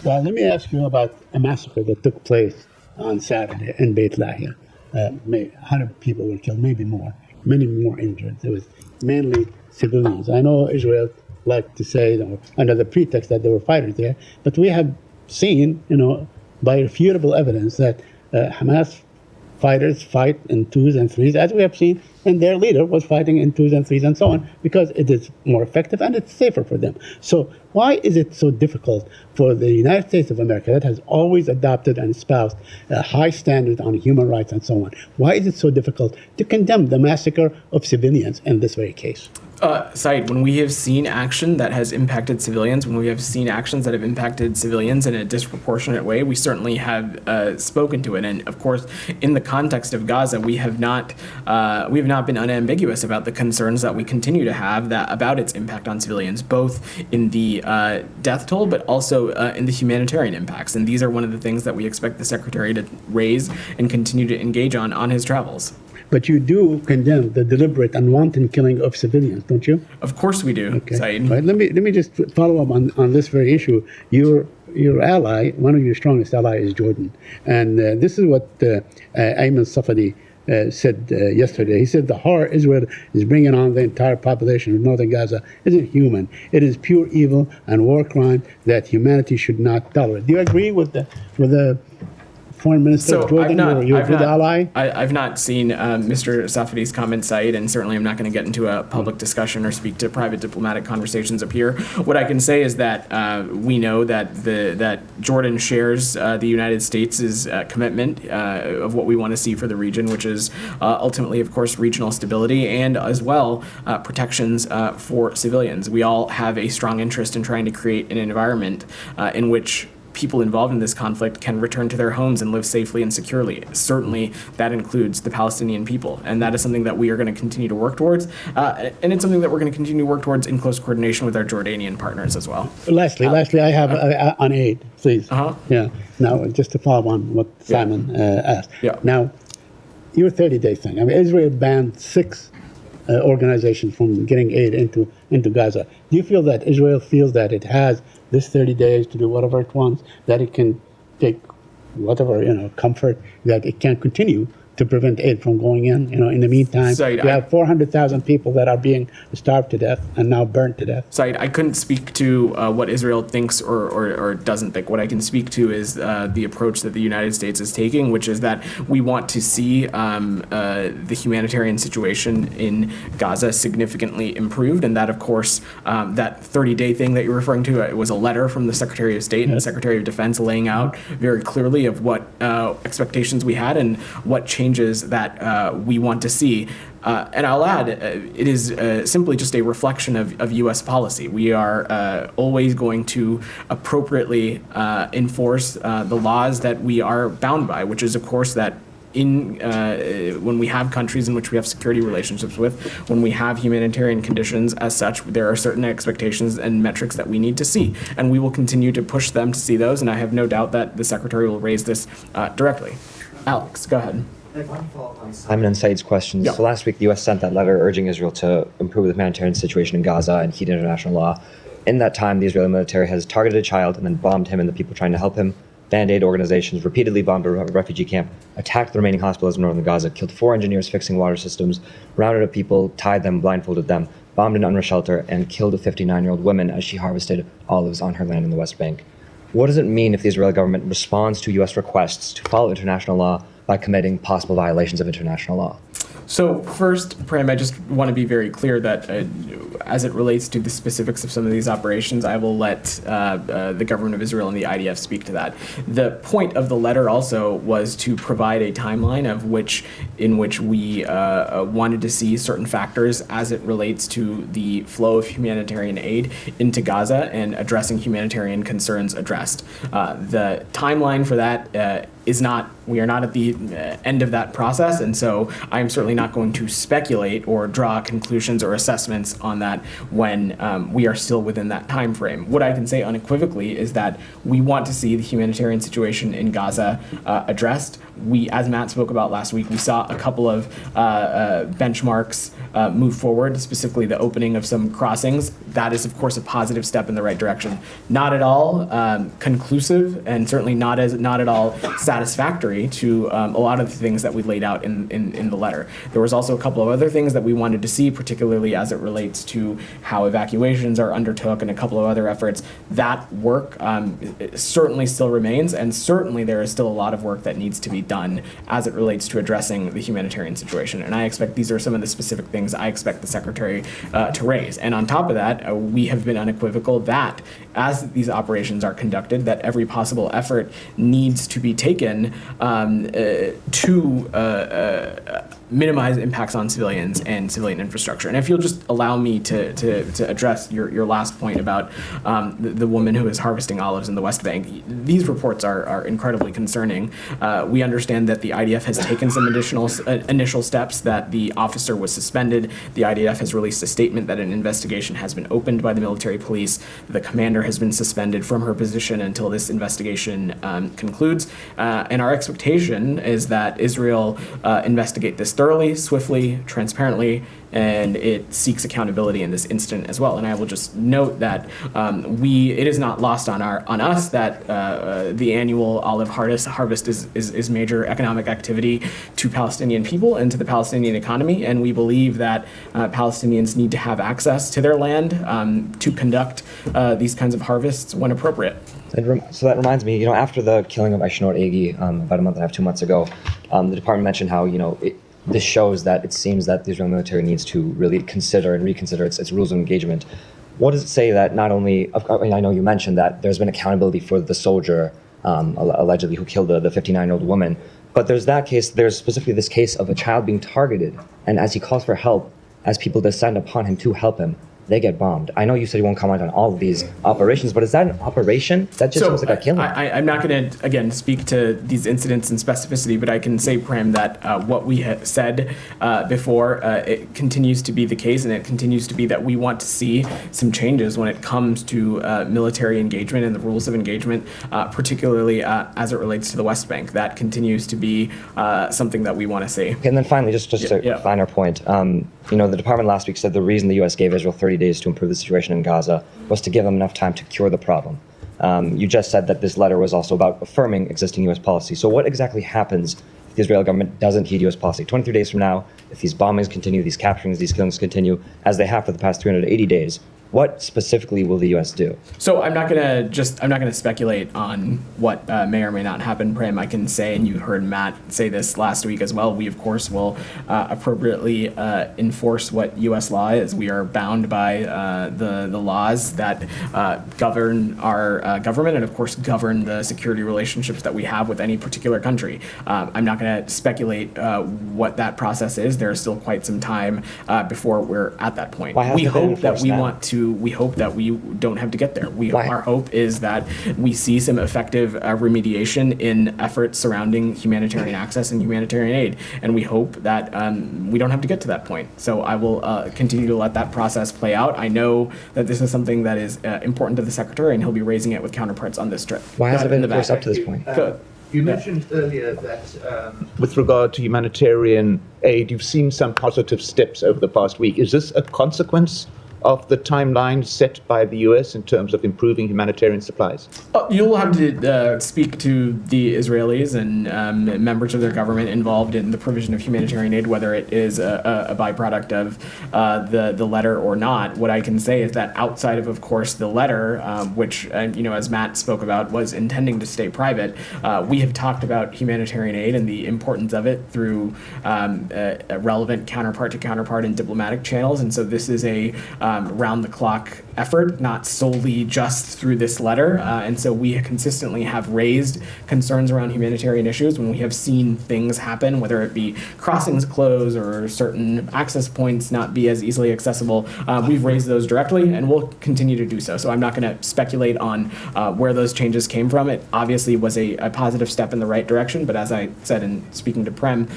Well, let me ask you about a massacre that took place on Saturday in Beit Lahia. 100 people were killed, maybe more, many more injured. It was mainly civilians. I know Israel liked to say, under the pretext that there were fighters there, but we have seen, by irrefutable evidence that Hamas fighters fight in twos and threes, as we have seen, and their leader was fighting in twos and threes and so on, because it is more effective and it's safer for them. So why is it so difficult for the United States of America, that has always adopted and espoused high standards on human rights and so on, why is it so difficult to condemn the massacre of civilians in this very case? Said, when we have seen action that has impacted civilians, when we have seen actions that have impacted civilians in a disproportionate way, we certainly have spoken to it. And of course, in the context of Gaza, we have not been unambiguous about the concerns that we continue to have about its impact on civilians, both in the death toll, but also in the humanitarian impacts. And these are one of the things that we expect the Secretary to raise and continue to engage on his travels. But you do condemn the deliberate and wanton killing of civilians, don't you? Of course we do, okay. Said. Right. Let me just follow up on this very issue. Your ally, one of your strongest allies, is Jordan, and this is what Ayman Safadi said yesterday. He said the horror Israel is bringing on the entire population of northern Gaza isn't human. It is pure evil and war crime that humanity should not tolerate. Do you agree with the Foreign Minister of Jordan, your good ally? I've not seen Mr. Safadi's comment, Said, and certainly I'm not going to get into a public discussion or speak to private diplomatic conversations up here. What I can say is that we know that Jordan shares the United States' commitment of what we want to see for the region, which is ultimately, of course, regional stability and as well protections for civilians. We all have a strong interest in trying to create an environment in which people involved in this conflict can return to their homes and live safely and securely. Certainly, that includes the Palestinian people, and that is something that we are going to continue to work towards, and it's something that we're going to continue to work towards in close coordination with our Jordanian partners as well. Lastly, I have on aid, please. Yeah. Now, just to follow on what Simon asked. Yeah. Now, your 30-day thing. I mean, Israel banned 6 organizations from getting aid into Gaza. Do you feel that Israel feels that it has this 30 days to do whatever it wants, that it can take whatever, comfort, that it can continue to prevent aid from going in? In the meantime, you have 400,000 people that are being starved to death and now burnt to death. Said, I couldn't speak to what Israel thinks or doesn't think. What I can speak to is the approach that the United States is taking, which is that we want to see the humanitarian situation in Gaza significantly improved, and that, of course, that 30-day thing that you're referring to, it was a letter from the Secretary of State and the Secretary of Defense laying out very clearly of what expectations we had and what changes that we want to see. And I'll add, it is simply just a reflection of U.S. policy. We are always going to appropriately enforce the laws that we are bound by, which is, of course, that when we have countries in which we have security relationships with, when we have humanitarian conditions as such, there are certain expectations and metrics that we need to see. And we will continue to push them to see those, and I have no doubt that the Secretary will raise this directly. Alex, go ahead. One follow-up on Simon and Said's questions. Yeah. So last week, the U.S. sent that letter urging Israel to improve the humanitarian situation in Gaza and heed international law. In that time, the Israeli military has targeted a child and then bombed him and the people trying to help him. Band-Aid organizations repeatedly bombed a refugee camp, attacked the remaining hospitals in northern Gaza, killed 4 engineers fixing water systems, rounded up people, tied them, blindfolded them, bombed an UNRWA shelter, and killed a 59-year-old woman as she harvested olives on her land in the West Bank. What does it mean if the Israeli government responds to U.S. requests to follow international law by committing possible violations of international law? So first, Prem, I just want to be very clear that as it relates to the specifics of some of these operations, I will let the government of Israel and the IDF speak to that. The point of the letter also was to provide a timeline in which we wanted to see certain factors as it relates to the flow of humanitarian aid into Gaza and addressing humanitarian concerns addressed. The timeline for that we are not at the end of that process, and so I'm certainly not going to speculate or draw conclusions or assessments on that when we are still within that time frame. What I can say unequivocally is that we want to see the humanitarian situation in Gaza addressed. We, as Matt spoke about last week, we saw a couple of benchmarks move forward, specifically the opening of some crossings. That is, of course, a positive step in the right direction. Not at all conclusive, and certainly not at all satisfactory to a lot of the things that we laid out in the letter. There was also a couple of other things that we wanted to see, particularly as it relates to how evacuations are undertook and a couple of other efforts. That work certainly still remains, and certainly there is still a lot of work that needs to be done as it relates to addressing the humanitarian situation. And I expect these are some of the specific things I expect the Secretary to raise. And on top of that, we have been unequivocal that as these operations are conducted, that every possible effort needs to be taken to minimize impacts on civilians and civilian infrastructure. And if you'll just allow me to address your last point about the woman who is harvesting olives in the West Bank, these reports are incredibly concerning. We understand that the IDF has taken some additional initial steps, that the officer was suspended. The IDF has released a statement that an investigation has been opened by the military police. The commander has been suspended from her position until this investigation concludes. And our expectation is that Israel investigate this thoroughly, swiftly, transparently, and it seeks accountability in this incident as well. And I will just note that it is not lost on us that the annual olive harvest is major economic activity to Palestinian people and to the Palestinian economy, and we believe that Palestinians need to have access to their land to conduct these kinds of harvests when appropriate. So that reminds me, after the killing of Aishnor Egi about a month and a half, 2 months ago, the department mentioned how, this shows that it seems that the Israeli military needs to really consider and reconsider its rules of engagement. What does it say that not only, I know you mentioned that there's been accountability for the soldier, allegedly, who killed the 59-year-old woman, but there's specifically this case of a child being targeted, and as he calls for help, as people descend upon him to help him, they get bombed. I know you said you won't comment on all of these operations, but is that an operation? That just sounds like a killing. I'm not going to, again, speak to these incidents in specificity, but I can say, Prem, that what we had said before, it continues to be the case, and it continues to be that we want to see some changes when it comes to military engagement and the rules of engagement, particularly as it relates to the West Bank. That continues to be something that we want to see. Okay, and then finally, just to finer point, the department last week said the reason the U.S. gave Israel 30 days to improve the situation in Gaza was to give them enough time to cure the problem. You just said that this letter was also about affirming existing U.S. policy. So what exactly happens if the Israeli government doesn't heed U.S. policy? 23 days from now, if these bombings continue, these capturings, these killings continue, as they have for the past 380 days, what specifically will the U.S. do? So I'm not going to speculate on what may or may not happen, Prem. I can say, and you heard Matt say this last week as well, we of course will appropriately enforce what U.S. law is. We are bound by the laws that govern our government and of course govern the security relationships that we have with any particular country. I'm not going to speculate what that process is. There's still quite some time before we're at that point. We hope that we don't have to get there. Our hope is that we see some effective remediation in efforts surrounding humanitarian access and humanitarian aid, and we hope that we don't have to get to that point. So I will continue to let that process play out. I know that this is something that is important to the Secretary, and he'll be raising it with counterparts on this trip. Why has it been enforced up to this point? You mentioned earlier that with regard to humanitarian aid, you've seen some positive steps over the past week. Is this a consequence of the timeline set by the U.S. in terms of improving humanitarian supplies? You'll have to speak to the Israelis and members of their government involved in the provision of humanitarian aid, whether it is a byproduct of the letter or not. What I can say is that outside of course, the letter, which, as Matt spoke about, was intending to stay private, we have talked about humanitarian aid and the importance of it through a relevant counterpart to counterpart and diplomatic channels. And so this is a round-the-clock effort, not solely just through this letter. And so we consistently have raised concerns around humanitarian issues when we have seen things happen, whether it be crossings close or certain access points not be as easily accessible. We've raised those directly, and we'll continue to do so. So I'm not going to speculate on where those changes came from. It obviously was a positive step in the right direction, but as I said in speaking to Prem,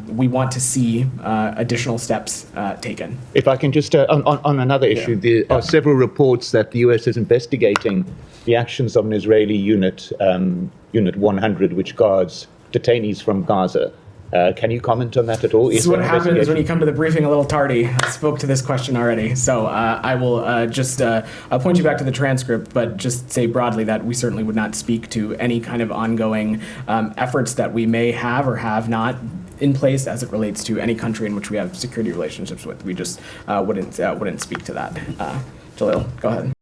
we want to see additional steps taken. If I can just, on another issue, there are several reports that the U.S. is investigating the actions of an Israeli unit, Unit 100, which guards detainees from Gaza. Can you comment on that at all? This is what happens when you come to the briefing a little tardy. I spoke to this question already, so I will just I'll point you back to the transcript, but just say broadly that we certainly would not speak to any kind of ongoing efforts that we may have or have not in place as it relates to any country in which we have security relationships with. We just wouldn't speak to that. Jalil, go ahead.